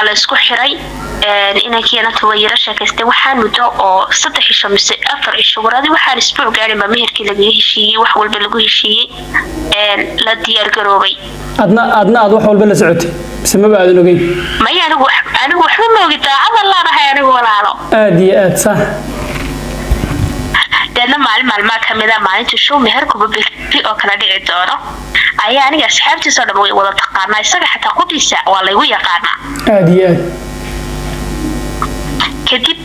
la isku xiray inankii tawayira sheekaystay waxaan muddo oo 3 cisho mise 4 cisho waradi waxaan isbuuc gaarin ba meherkii laga heshiiyay wax walba lagu heshiiyay la diyaar garoobay adna aad wax walba la socotay bismaba aad ogeyn ma anigu waxba ma ogid daacad Allah rahay anigu walaalo aad iyo aad sax dadna maalmaha kamida maalinta show meherkuba bixi oo kala dhici doono ayaa aniga asxaabtiisa oo dhan way wada taqaanaa isaga xataa qodiisa waa la igu yaqaanaa aad iyo aad kadib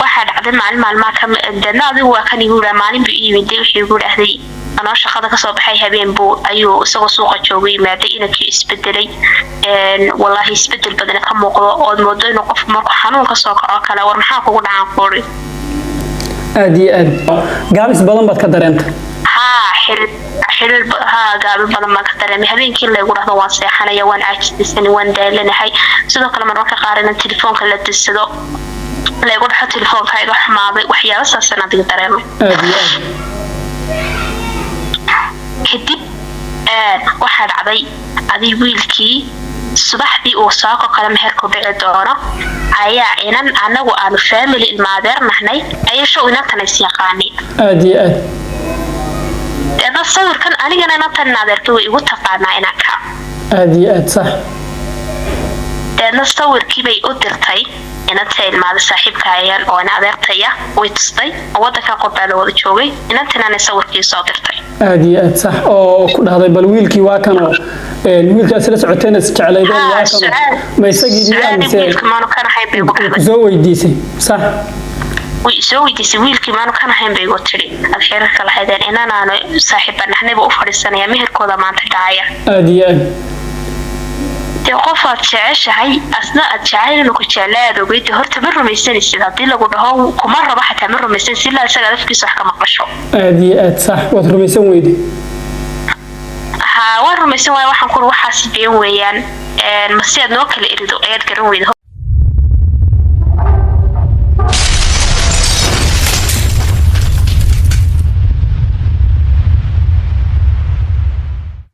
waxa dhacday maalmaha kamida adigu waa kan igu maalin buu yimid wixii igu dhahday anoo shaqada ka soo baxay habeen buu ayuu isagoo suuqa joogay maaday inankii isbedelay wallahi isbedel badan ka muuqdo oo moodo inuu qof markuu xanuun ka soo kaco kale war maxaa kugu dhacaan qoori aad iyo aad gaabis badan baad ka dareentay xiriir gaabis badan baan ka dareemay habeenkii la igu dhahdo waan seexanaya waan caajisay waan daalanahay sidoo kale mararka qaar in telefoonka la dirsado la igu dhaxo telefoonka iga xumaaday waxyaabo saasan adiga dareemay aad iyo aad kadib waxa dhacday adii wiilkii subaxdii uu saako kala meherku dhici doono ayaa inan anagu aanu family ilmaadeer nahnay ayay show inantan is yaqaanay aad iyo aad dada sawirkan anigana inantan naadeerka way igu taqaanaa inanka aad iyo aad sax dada sawirkii bay u dirtay inanta ilmaada saaxiibka ayaan oo naadeertaya way tustay wadanka qorbaa wada joogay inantana sawirkii soo dirtay aad iyo aad sax oo ku dhahday bal wiilkii waa kan oo wiilkaas la socoteen jecelaydeen waa kan ma isagii wiilkii maanu kan ahayn bay ugu dhahday soo weydiisay sax way soo weydiisay wiilkii maanu kan ahayn bay ugu tiri xiriirka la haydeen inanaanu saaxiibanahnayba u fadhiisanaya meherkooda maanta dhacaya aad iyo aad qofaad jeceshahay asna aad jecel inuu ku jeclaad ogeyd horta ma rumaysanaysid haddii lagu dhaho kuma rabo xataa ma rumaysanaysid ilaa isaga afkiisa wax ka maqasho aad iyo aad sax waad rumaysan weyday waan rumaysan waay waxaan ku waxaas been weeyaan ma si aad noo kala erido ayaad garan weyday